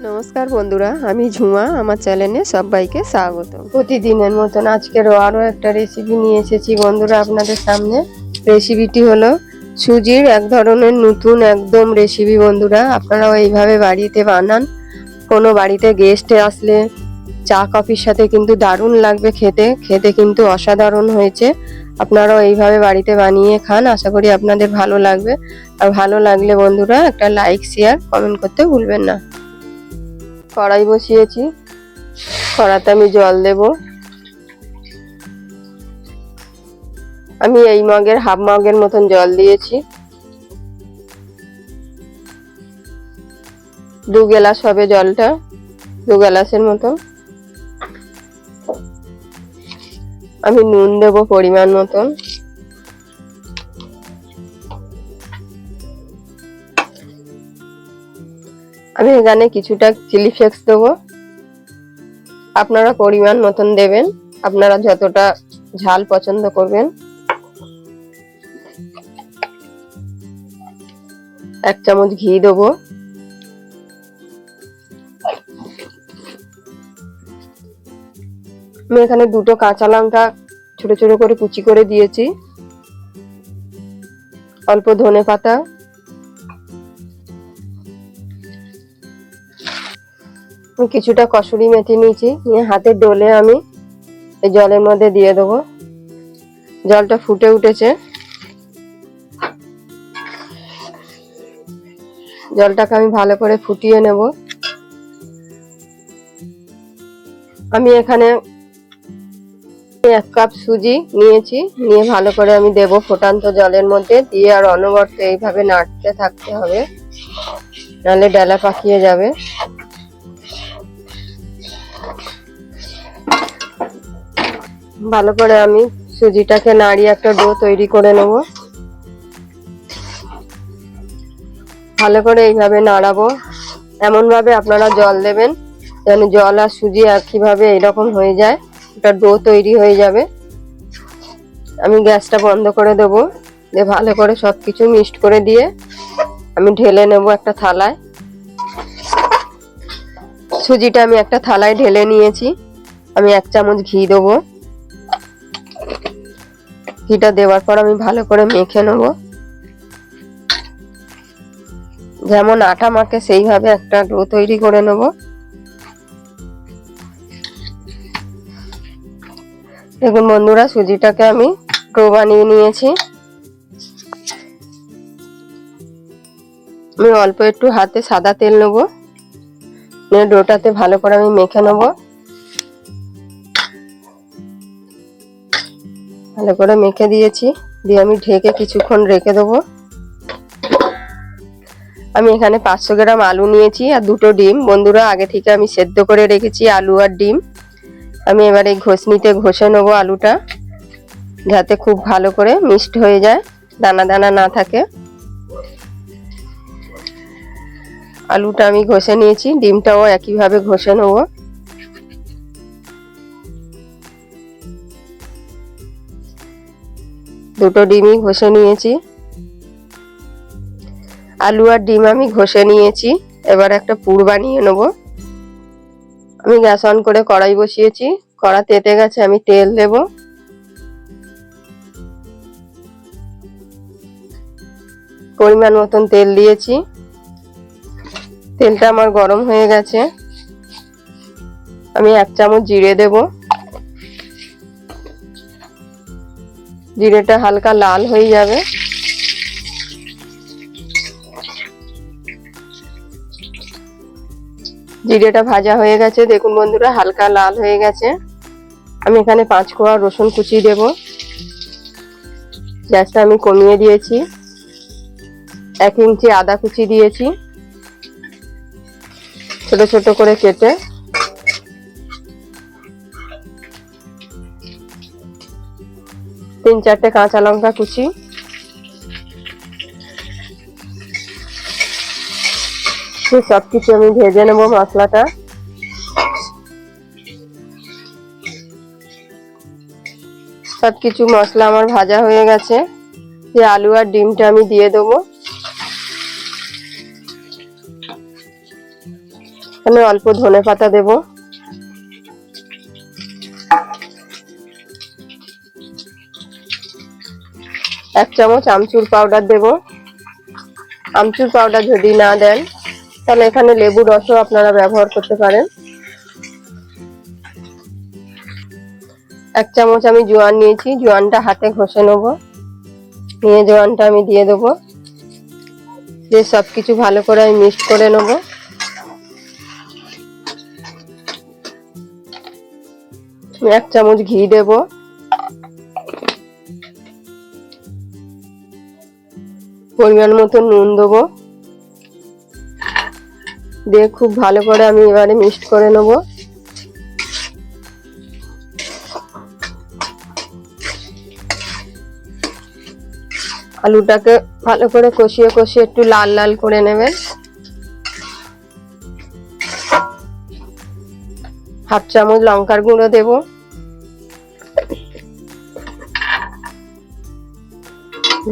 নমস্কার বন্ধুরা, আমি ঝুমা। আমার চ্যানেলে সবাইকে স্বাগত। প্রতিদিনের মতন আজকেরও আরও একটা রেসিপি নিয়ে এসেছি বন্ধুরা আপনাদের সামনে। রেসিপিটি হলো সুজির এক ধরনের নতুন একদম রেসিপি বন্ধুরা। আপনারাও এইভাবে বাড়িতে বানান। কোনো বাড়িতে গেস্টে আসলে চা কফির সাথে কিন্তু দারুণ লাগবে খেতে। খেতে কিন্তু অসাধারণ হয়েছে। আপনারাও এইভাবে বাড়িতে বানিয়ে খান, আশা করি আপনাদের ভালো লাগবে। আর ভালো লাগলে বন্ধুরা একটা লাইক, শেয়ার, কমেন্ট করতে ভুলবেন না। কড়াই বসিয়েছি, কড়াতে আমি জল দেব। আমি এই মগের হাফ মগের মতন জল দিয়েছি। 2 গ্লাস হবে জলটা, 2 গ্লাসের মতো। আমি নুন দেব পরিমাণ মতন। আমি এখানে কিছুটা চিলি ফ্লেক্স দেবো। আপনারা পরিমাণ মতন দেবেন, আপনারা যতটা ঝাল পছন্দ করবেন। 1 চামচ ঘি দেবো। আমি এখানে 2টো কাঁচা লঙ্কা ছোট ছোট করে কুচি করে দিয়েছি। অল্প ধনে পাতা, কিছুটা কসুরি মেথি নিয়েছি, নিয়ে হাতের ডোলে আমি এই জলের মধ্যে দিয়ে দেবো। জলটা ফুটে উঠেছে, জলটাকে আমি ভালো করে ফুটিয়ে নেব। আমি এখানে 1 কাপ সুজি নিয়েছি, নিয়ে ভালো করে আমি দেব ফোটান্ত জলের মধ্যে দিয়ে। আর অনবরত এইভাবে নাড়তে থাকতে হবে, নাহলে ডালা পাকিয়ে যাবে। ভালো করে আমি সুজিটাকে নাড়িয়ে একটা ডো তৈরি করে নেব। ভালো করে এইভাবে নাড়াবো। এমন ভাবে আপনারা জল দেবেন যেন জল আর সুজি একইভাবে এরকম হয়ে যায়, একটা ডো তৈরি হয়ে যাবে। আমি গ্যাসটা বন্ধ করে দেব, দিয়ে ভালো করে সবকিছু মিক্সড করে দিয়ে আমি ঢেলে নেব একটা থালায়। সুজিটা আমি একটা থালায় ঢেলে নিয়েছি। আমি 1 চামচ ঘি দেবো। ঘিটা দেওয়ার পর আমি ভালো করে মেখে নেব। যেমন আটা মাখে সেইভাবে একটা ডো তৈরি করে নেব। দেখুন বন্ধুরা, সুজিটাকে আমি ডো বানিয়ে নিয়েছি। আমি অল্প একটু হাতে সাদা তেল নেব, নিয়ে ডোটাতে ভালো করে আমি মেখে নেব। ভালো করে মেখে দিয়েছি, দিয়ে আমি ঢেকে কিছুক্ষণ রেখে দেবো। আমি এখানে 500 গ্রাম আলু নিয়েছি আর 2টো ডিম বন্ধুরা, আগে থেকে আমি সেদ্ধ করে রেখেছি আলু আর ডিম। আমি এবার এই ঘষনিতে ঘষে নেবো আলুটা, যাতে খুব ভালো করে মিক্সড হয়ে যায়, দানা দানা না থাকে। আলুটা আমি ঘষে নিয়েছি, ডিমটাও একইভাবে ঘষে নেব। দুটো ডিমই ঘষে নিয়েছি। আলু আর ডিম আমি ঘষে নিয়েছি। এবার একটা পুর বানিয়ে নেব। আমি গ্যাস অন করে কড়াই বসিয়েছি, কড়া তেতে গেছে, আমি তেল দেব। পরিমাণ মতন তেল দিয়েছি। তেলটা আমার গরম হয়ে গেছে। আমি 1 চামচ জিরে দেব। জিরেটা হালকা লাল হয়ে যাবে। জিরেটা ভাজা হয়ে গেছে, দেখুন বন্ধুরা হালকা লাল হয়ে গেছে। আমি এখানে 5 কোয়া রসুন কুচি দেব। গ্যাসটা আমি কমিয়ে দিয়েছি। 1 ইঞ্চি আদা কুচি দিয়েছি, ছোট ছোট করে কেটে। 3-4টে কাঁচা লঙ্কা কুচি। সবকিছু আমি ভেজে নেব মশলাটা। সবকিছু মশলা আমার ভাজা হয়ে গেছে। যে আলু আর ডিমটা আমি দিয়ে দেবো। এখানে অল্প ধনে পাতা দেব, এক চামচ আমচুর পাউডার দেব। আমচুর পাউডার যদি না দেন তাহলে এখানে লেবু রসও আপনারা ব্যবহার করতে পারেন। এক চামচ আমি জোয়ান নিয়েছি, জোয়ানটা হাতে ঘষে নেব, নিয়ে জোয়ানটা আমি দিয়ে দেবো, দিয়ে সবকিছু ভালো করে আমি মিক্সড করে নেব। এক চামচ ঘি দেব, পরিমাণ মতো নুন দেবো, দিয়ে খুব ভালো করে আমি এবারে মিক্সড করে নেব। আলুটাকে ভালো করে কষিয়ে কষিয়ে একটু লাল লাল করে নেবেন। হাফ চামচ লঙ্কার গুঁড়ো দেব,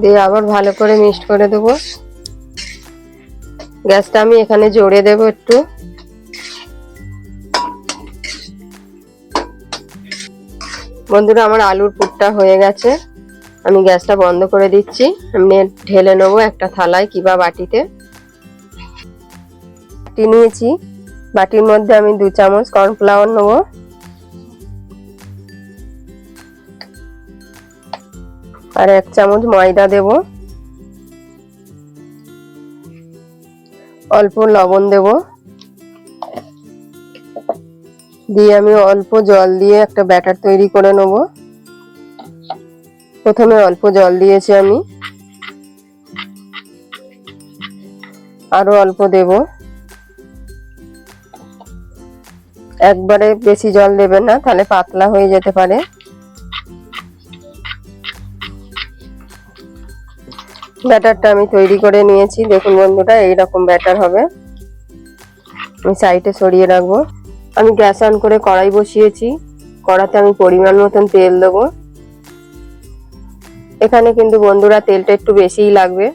দিয়ে আবার ভালো করে মিক্সড করে দেব। গ্যাসটা আমি এখানে জোরে দেব একটু। বন্ধুরা, আমার আলুর পুরটা হয়ে গেছে, আমি গ্যাসটা বন্ধ করে দিচ্ছি। আমি ঢেলে নেবো একটা থালায় কিংবা বাটিতে। বাটি নিয়েছি, বাটির মধ্যে আমি 2 চামচ কর্নফ্লাওয়ার নেব, আর 1 চামচ ময়দা দেব, অল্প লবণ দেব, দিয়ে আমি অল্প জল দিয়ে একটা ব্যাটার তৈরি করে নেব। প্রথমে অল্প জল দিয়েছি আমি, আরো অল্প দেব। একবারে বেশি জল দেবেন না, তাহলে পাতলা হয়ে যেতে পারে। ব্যাটারটা আমি তৈরি করে নিয়েছি, দেখুন বন্ধুরা, এইরকম ব্যাটার হবে। আমি সাইডে সরিয়ে রাখবো। আমি গ্যাস অন করে কড়াই বসিয়েছি, কড়াতে আমি পরিমাণ মতন তেল দেবো। এখানে কিন্তু বন্ধুরা তেলটা একটু বেশিই লাগবে।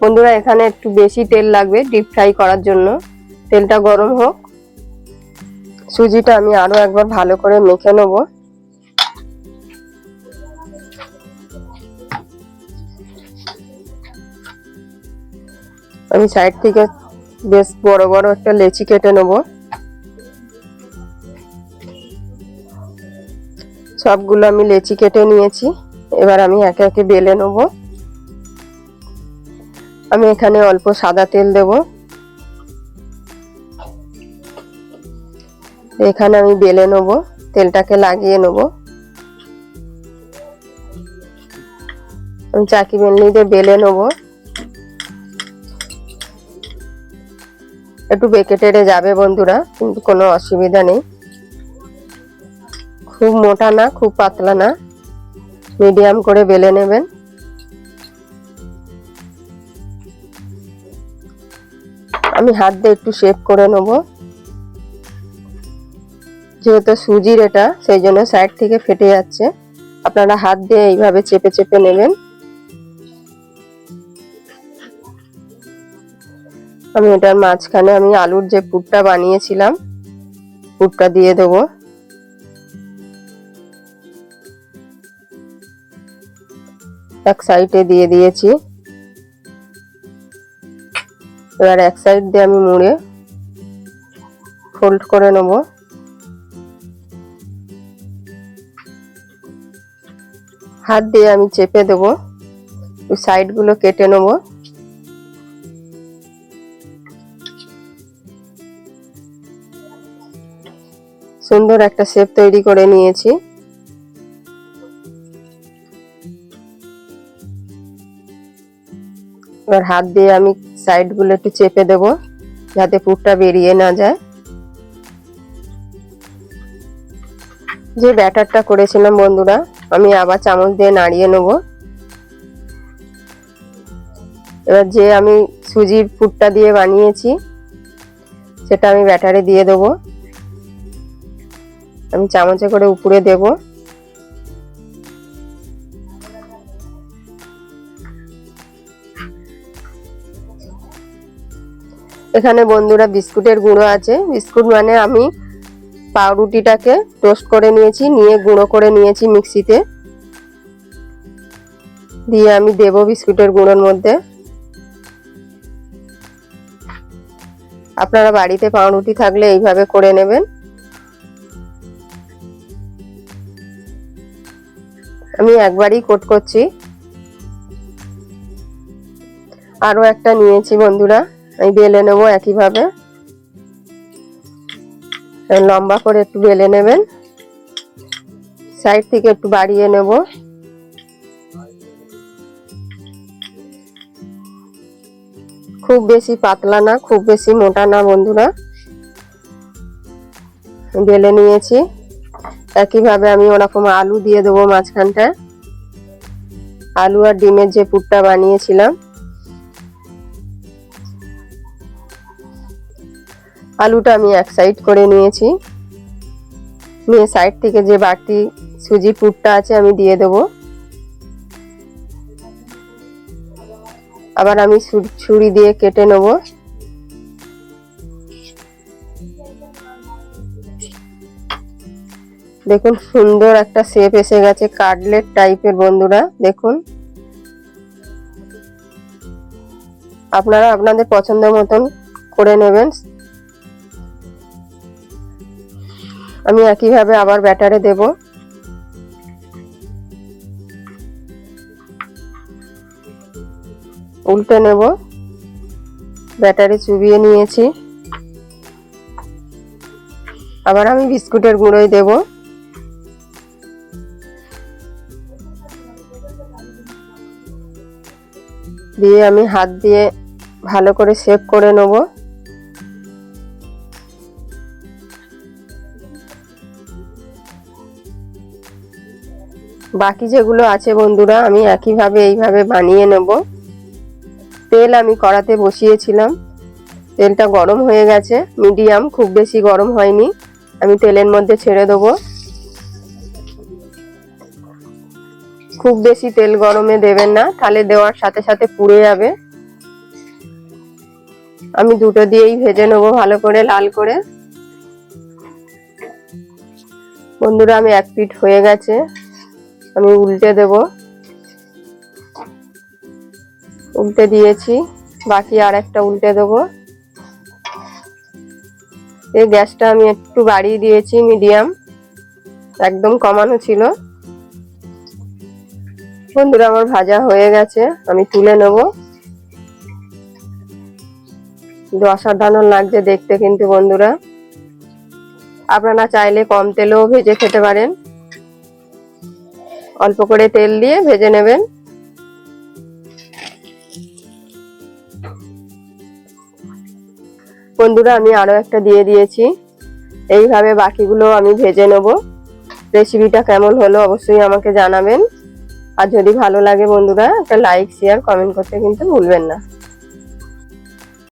বন্ধুরা, এখানে একটু বেশি তেল লাগবে ডিপ ফ্রাই করার জন্য। তেলটা গরম হোক। সুজিটা আমি আরো একবার ভালো করে মেখে নেব। আমি সাইড থেকে বেশ বড় বড় একটা লেচি কেটে নেব। সবগুলো আমি লেচি কেটে নিয়েছি, এবার আমি একে একে বেলে নেব। আমি এখানে অল্প সাদা তেল দেব, এখানে আমি বেলে নেব, তেলটাকে লাগিয়ে নেব। আমি চাকি বেলনি দিয়ে বেলে নেব। একটু বেঁকে টেরে যাবে বন্ধুরা, কিন্তু কোনো অসুবিধা নেই। খুব মোটা না, খুব পাতলা না, মিডিয়াম করে বেলে নেবেন। আমি হাত দিয়ে একটু শেপ করে নেব, যেহেতু সুজির এটা, সেই জন্য সাইড থেকে ফেটে যাচ্ছে। আপনারা হাত দিয়ে এইভাবে চেপে চেপে নেবেন। আমি এটার মাঝখানে আমি আলুর যে পুরটা বানিয়েছিলাম, পুরটা দিয়ে দেবো। এক সাইডে দিয়ে দিয়েছি, এবার এক সাইড দিয়ে আমি মুড়ে ফোল্ড করে নেব। হাত দিয়ে আমি চেপে দেবো, সাইড গুলো কেটে নেব। সুন্দর একটা শেপ তৈরি করে নিয়েছি। এবার হাত দিয়ে আমি সাইড গুলো একটু চেপে দেব, যাতে পুরটা বেরিয়ে না যায়। যে ব্যাটারটা করেছিলাম বন্ধুরা, আমি আবার চামচ দিয়ে নাড়িয়ে নেব। এবার যে আমি সুজির পুরটা দিয়ে বানিয়েছি, সেটা আমি ব্যাটারে দিয়ে দেবো। আমি চামচে করে উপরে দেব। এখানে বন্ধুরা বিস্কুটের গুঁড়ো আছে। বিস্কুট মানে আমি পাউরুটিটাকে টোস্ট করে নিয়েছি, নিয়ে গুঁড়ো করে নিয়েছি মিক্সিতে, দিয়ে আমি দেব বিস্কুটের গুঁড়োর মধ্যে। আপনারা বাড়িতে পাউরুটি থাকলে এইভাবে করে নেবেন। আমি একবারই কোট করছি। আরো একটা নিয়েছি বন্ধুরা, আমি বেলে নেব একইভাবে। লম্বা করে একটু বেলে নেবেন, সাইড থেকে একটু বাড়িয়ে নেব। খুব বেশি পাতলা না, খুব বেশি মোটা না বন্ধুরা। বেলে নিয়েছি। একইভাবে আমি ওরকম আলু দিয়ে দেবো মাঝখানটায়। আলু আর ডিমের যে পুরটা বানিয়েছিলাম, আলুটা আমি এক সাইড করে নিয়েছি, নিয়ে সাইড থেকে যে বাড়তি সুজির পুরটা আছে আমি দিয়ে দেব। আবার আমি ছুরি দিয়ে কেটে নেব। দেখুন সুন্দর একটা শেপ এসে গেছে, কাটলেট টাইপের বন্ধুরা। দেখুন আপনারা আপনাদের পছন্দ মতন করে নেবেন। আমি একইভাবে আবার ব্যাটারে দেব। উল্টে নেব। ব্যাটারে চুবিয়ে নিয়েছি। আবার আমি বিস্কুটের গুঁড়োই দেব। দিয়ে আমি হাত দিয়ে ভালো করে শেপ করে নেব। বাকি যেগুলো আছে বন্ধুরা আমি একইভাবে এইভাবে বানিয়ে নেব। তেল আমি কড়াতে বসিয়েছিলাম, তেলটা গরম হয়ে গেছে, মিডিয়াম, খুব বেশি গরম হয়নি। আমি তেলের মধ্যে ছেড়ে দেবো। খুব বেশি তেল গরমে দেবেন না, তাহলে দেওয়ার সাথে সাথে পুড়ে যাবে। আমি দুটো দিয়েই ভেজে নেবো ভালো করে, লাল করে। বন্ধুরা আমি এক পিঠ হয়ে গেছে, আমি উল্টে দেব। উল্টে দিয়েছি, বাকি আর একটা উল্টে দেবো। এই গ্যাসটা আমি একটু বাড়িয়ে দিয়েছি, মিডিয়াম, একদম কমানো ছিল। বন্ধুরা আমার ভাজা হয়ে গেছে, আমি তুলে নেব। অসাধারণ লাগছে দেখতে কিন্তু বন্ধুরা। আপনারা চাইলে কম তেলেও ভেজে খেতে পারেন, অল্প করে তেল দিয়ে ভেজে নেবেন। বন্ধুরা আমি আরো একটা দিয়ে দিয়েছি। এইভাবে বাকিগুলো আমি ভেজে নেব। রেসিপিটা কেমন হলো অবশ্যই আমাকে জানাবেন। আর যদি ভালো লাগে বন্ধুরা একটা লাইক, শেয়ার, কমেন্ট করতে কিন্তু ভুলবেন না।